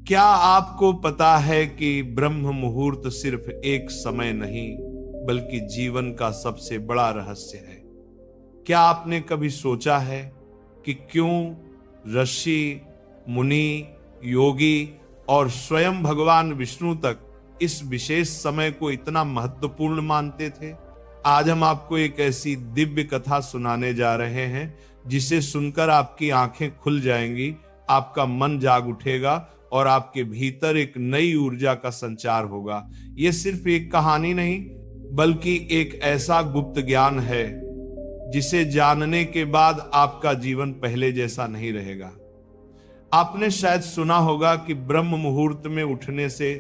क्या आपको पता है कि ब्रह्म मुहूर्त सिर्फ एक समय नहीं बल्कि जीवन का सबसे बड़ा रहस्य है? क्या आपने कभी सोचा है कि क्यों ऋषि, मुनि, योगी और स्वयं भगवान विष्णु तक इस विशेष समय को इतना महत्वपूर्ण मानते थे? आज हम आपको एक ऐसी दिव्य कथा सुनाने जा रहे हैं जिसे सुनकर आपकी आंखें खुल जाएंगी, आपका मन जाग उठेगा और आपके भीतर एक नई ऊर्जा का संचार होगा। यह सिर्फ एक कहानी नहीं बल्कि एक ऐसा गुप्त ज्ञान है जिसे जानने के बाद आपका जीवन पहले जैसा नहीं रहेगा। आपने शायद सुना होगा कि ब्रह्म मुहूर्त में उठने से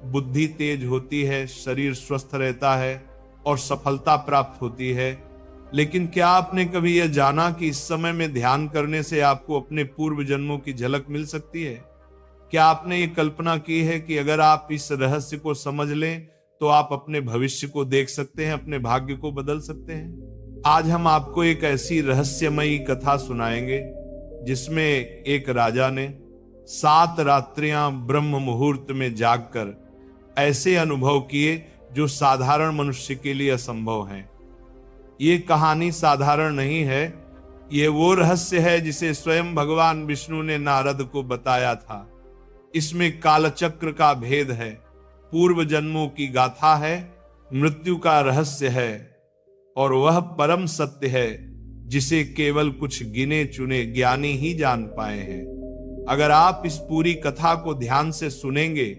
बुद्धि तेज होती है, शरीर स्वस्थ रहता है और सफलता प्राप्त होती है। लेकिन क्या आपने कभी यह जाना कि इस समय में ध्यान करने से आपको अपने पूर्व जन्मों की झलक मिल सकती है? क्या आपने ये कल्पना की है कि अगर आप इस रहस्य को समझ लें तो आप अपने भविष्य को देख सकते हैं, अपने भाग्य को बदल सकते हैं? आज हम आपको एक ऐसी रहस्यमयी कथा सुनाएंगे जिसमें एक राजा ने 7 रात्रियां ब्रह्म मुहूर्त में जागकर ऐसे अनुभव किए जो साधारण मनुष्य के लिए असंभव हैं। ये कहानी साधारण नहीं है, ये वो रहस्य है जिसे स्वयं भगवान विष्णु ने नारद को बताया था। इसमें कालचक्र का भेद है, पूर्व जन्मों की गाथा है, मृत्यु का रहस्य है और वह परम सत्य है जिसे केवल कुछ गिने चुने ज्ञानी ही जान पाए हैं। अगर आप इस पूरी कथा को ध्यान से सुनेंगे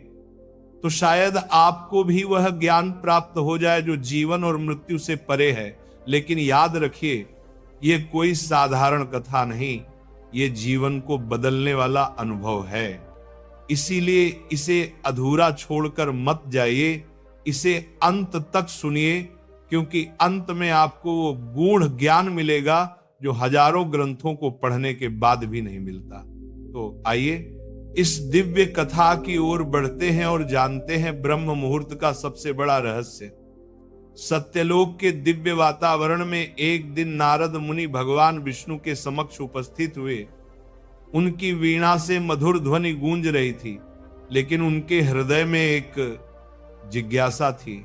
तो शायद आपको भी वह ज्ञान प्राप्त हो जाए जो जीवन और मृत्यु से परे है। लेकिन याद रखिए, यह कोई साधारण कथा नहीं, यह जीवन को बदलने वाला अनुभव है। इसीलिए इसे अधूरा छोड़कर मत जाइए, इसे अंत तक सुनिए, क्योंकि अंत में आपको वो गूढ़ ज्ञान मिलेगा जो हजारों ग्रंथों को पढ़ने के बाद भी नहीं मिलता। तो आइए इस दिव्य कथा की ओर बढ़ते हैं और जानते हैं ब्रह्म मुहूर्त का सबसे बड़ा रहस्य। सत्यलोक के दिव्य वातावरण में एक दिन नारद मुनि भगवान विष्णु के समक्ष उपस्थित हुए। उनकी वीणा से मधुर ध्वनि गूंज रही थी, लेकिन उनके हृदय में एक जिज्ञासा थी।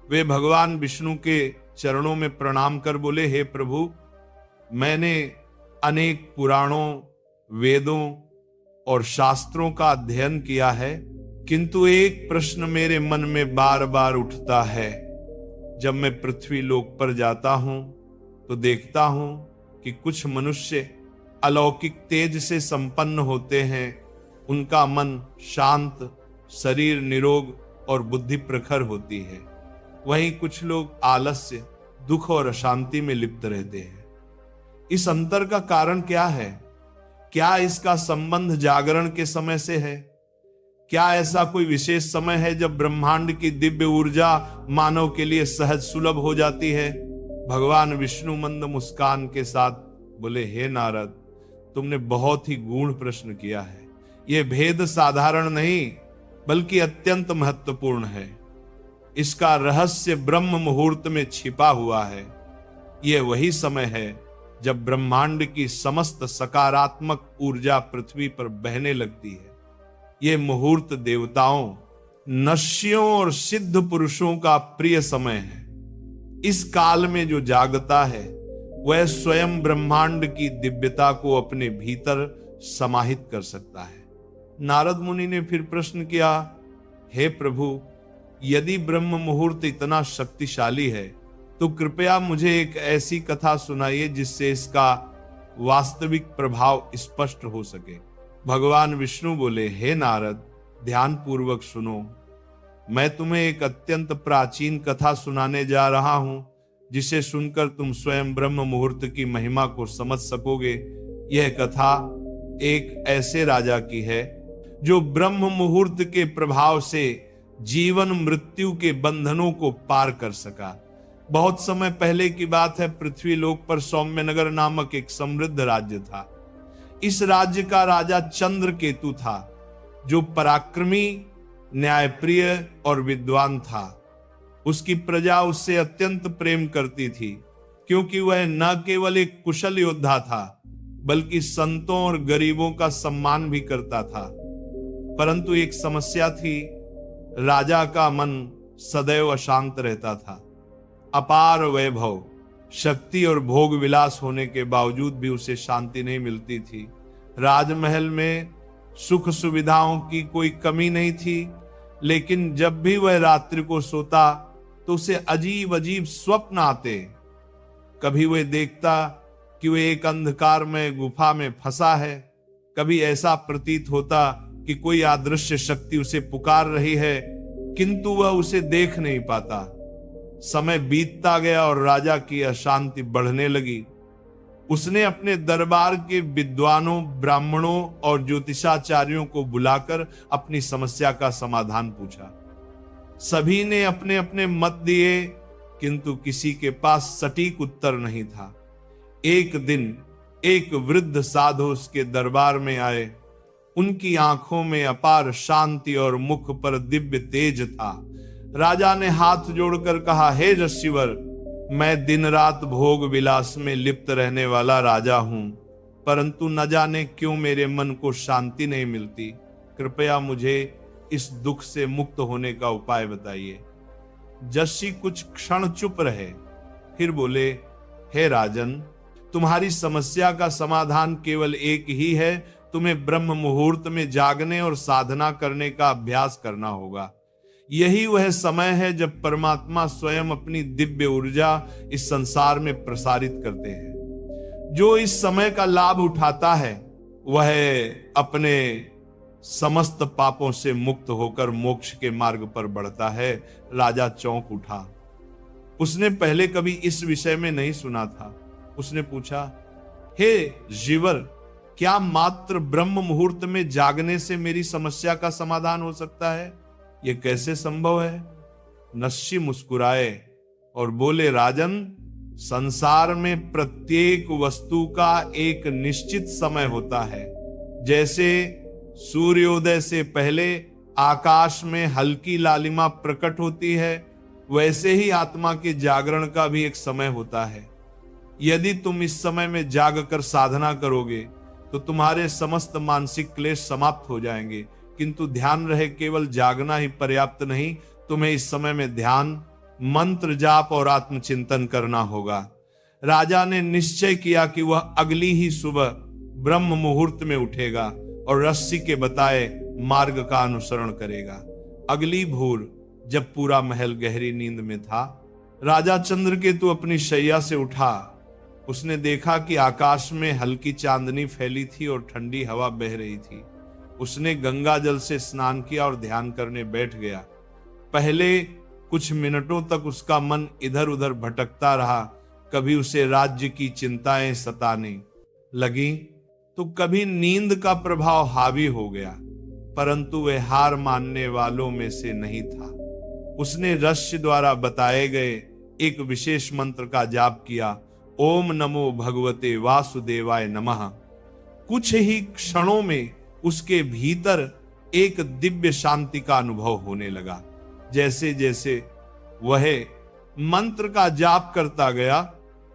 वे भगवान विष्णु के चरणों में प्रणाम कर बोले, हे प्रभु, मैंने अनेक पुराणों, वेदों और शास्त्रों का अध्ययन किया है, किंतु एक प्रश्न मेरे मन में बार बार उठता है। जब मैं पृथ्वी लोक पर जाता हूं तो देखता हूं कि कुछ मनुष्य अलौकिक तेज से संपन्न होते हैं, उनका मन शांत, शरीर निरोग और बुद्धि प्रखर होती है। वहीं कुछ लोग आलस्य, दुख और अशांति में लिप्त रहते हैं। इस अंतर का कारण क्या है? क्या इसका संबंध जागरण के समय से है? क्या ऐसा कोई विशेष समय है जब ब्रह्मांड की दिव्य ऊर्जा मानव के लिए सहज सुलभ हो जाती है? भगवान विष्णु मंद मुस्कान के साथ बोले, हे नारद, तुमने बहुत ही गूढ़ प्रश्न किया है। यह भेद साधारण नहीं बल्कि अत्यंत महत्वपूर्ण है। इसका रहस्य ब्रह्म मुहूर्त में छिपा हुआ है। यह वही समय है जब ब्रह्मांड की समस्त सकारात्मक ऊर्जा पृथ्वी पर बहने लगती है। यह मुहूर्त देवताओं, नश्यों और सिद्ध पुरुषों का प्रिय समय है। इस काल में जो जागता है वह स्वयं ब्रह्मांड की दिव्यता को अपने भीतर समाहित कर सकता है। नारद मुनि ने फिर प्रश्न किया, हे प्रभु, यदि ब्रह्म मुहूर्त इतना शक्तिशाली है तो कृपया मुझे एक ऐसी कथा सुनाइए जिससे इसका वास्तविक प्रभाव स्पष्ट हो सके। भगवान विष्णु बोले, हे नारद, ध्यान पूर्वक सुनो। मैं तुम्हें एक अत्यंत प्राचीन कथा सुनाने जा रहा हूं जिसे सुनकर तुम स्वयं ब्रह्म मुहूर्त की महिमा को समझ सकोगे। यह कथा एक ऐसे राजा की है जो ब्रह्म मुहूर्त के प्रभाव से जीवन मृत्यु के बंधनों को पार कर सका। बहुत समय पहले की बात है, पृथ्वी लोक पर सौम्यनगर नामक एक समृद्ध राज्य था। इस राज्य का राजा चंद्रकेतु था, जो पराक्रमी, न्यायप्रिय और विद्वान था। उसकी प्रजा उससे अत्यंत प्रेम करती थी, क्योंकि वह न केवल एक कुशल योद्धा था बल्कि संतों और गरीबों का सम्मान भी करता था। परंतु एक समस्या थी, राजा का मन सदैव अशांत रहता था। अपार वैभव, शक्ति और भोग विलास होने के बावजूद भी उसे शांति नहीं मिलती थी। राजमहल में सुख सुविधाओं की कोई कमी नहीं थी, लेकिन जब भी वह रात्रि को सोता तो उसे अजीब अजीब स्वप्न आते। कभी वह देखता कि वह एक अंधकार में गुफा में फंसा है, कभी ऐसा प्रतीत होता कि कोई अदृश्य शक्ति उसे पुकार रही है, किंतु वह उसे देख नहीं पाता। समय बीतता गया और राजा की अशांति बढ़ने लगी। उसने अपने दरबार के विद्वानों, ब्राह्मणों और ज्योतिषाचार्यों को बुलाकर अपनी समस्या का समाधान पूछा। सभी ने अपने अपने मत दिए, किंतु किसी के पास सटीक उत्तर नहीं था। एक दिन एक वृद्ध साधु उसके दरबार में आए। उनकी आंखों में अपार शांति और मुख पर दिव्य तेज था। राजा ने हाथ जोड़कर कहा, हे ऋषिवर, मैं दिन रात भोग विलास में लिप्त रहने वाला राजा हूं, परंतु न जाने क्यों मेरे मन को शांति नहीं मिलती। कृपया मुझे इस दुख से मुक्त होने का उपाय बताइए। जस्सी कुछ क्षण चुप रहे, फिर बोले, हे राजन, तुम्हारी समस्या का समाधान केवल एक ही है। तुम्हें ब्रह्म मुहूर्त में जागने और साधना करने का अभ्यास करना होगा। यही वह समय है जब परमात्मा स्वयं अपनी दिव्य ऊर्जा इस संसार में प्रसारित करते हैं। जो इस समय का लाभ उठाता है वह अपने समस्त पापों से मुक्त होकर मोक्ष के मार्ग पर बढ़ता है। राजा चौंक उठा। उसने पहले कभी इस विषय में नहीं सुना था। उसने पूछा, हे जीवर, क्या मात्र ब्रह्म मुहूर्त में जागने से मेरी समस्या का समाधान हो सकता है? यह कैसे संभव है? नस्सी मुस्कुराए और बोले, राजन, संसार में प्रत्येक वस्तु का एक निश्चित समय होता है। जैसे सूर्योदय से पहले आकाश में हल्की लालिमा प्रकट होती है, वैसे ही आत्मा के जागरण का भी एक समय होता है। यदि तुम इस समय में जागकर साधना करोगे तो तुम्हारे समस्त मानसिक क्लेश समाप्त हो जाएंगे। किंतु ध्यान रहे, केवल जागना ही पर्याप्त नहीं, तुम्हें इस समय में ध्यान, मंत्र जाप और आत्मचिंतन करना होगा। राजा ने निश्चय किया कि वह अगली ही सुबह ब्रह्म मुहूर्त में उठेगा और ऋषि के बताए मार्ग का अनुसरण करेगा। अगली भोर जब पूरा महल गहरी नींद में था, राजा चंद्रकेतु अपनी शैया से उठा। उसने देखा कि आकाश में हल्की चांदनी फैली थी और ठंडी हवा बह रही थी। उसने गंगा जल से स्नान किया और ध्यान करने बैठ गया। पहले कुछ मिनटों तक उसका मन इधर उधर भटकता रहा। कभी उसे राज्य की चिंताएं सताने लगी तो कभी नींद का प्रभाव हावी हो गया, परंतु वह हार मानने वालों में से नहीं था। उसने ऋषि द्वारा बताए गए एक विशेष मंत्र का जाप किया, ओम नमो भगवते वासुदेवाय नमः। कुछ ही क्षणों में उसके भीतर एक दिव्य शांति का अनुभव होने लगा। जैसे जैसे वह मंत्र का जाप करता गया,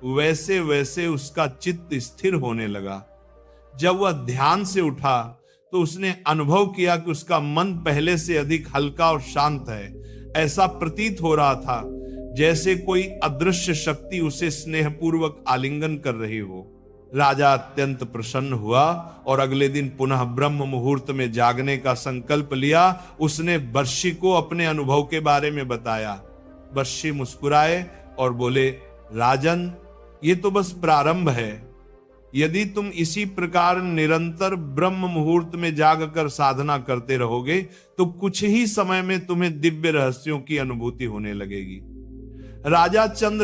वैसे वैसे उसका चित्त स्थिर होने लगा। जब वह ध्यान से उठा तो उसने अनुभव किया कि उसका मन पहले से अधिक हल्का और शांत है। ऐसा प्रतीत हो रहा था जैसे कोई अदृश्य शक्ति उसे स्नेहपूर्वक आलिंगन कर रही हो। राजा अत्यंत प्रसन्न हुआ और अगले दिन पुनः ब्रह्म मुहूर्त में जागने का संकल्प लिया। उसने वर्षी को अपने अनुभव के बारे में बताया। वर्षी मुस्कुराए और बोले, राजन, ये तो बस प्रारंभ है। यदि तुम इसी प्रकार निरंतर ब्रह्म मुहूर्त में जागकर साधना करते रहोगे तो कुछ ही समय में तुम्हें दिव्य रहस्यों की अनुभूति होने लगेगी। राजा चंद्र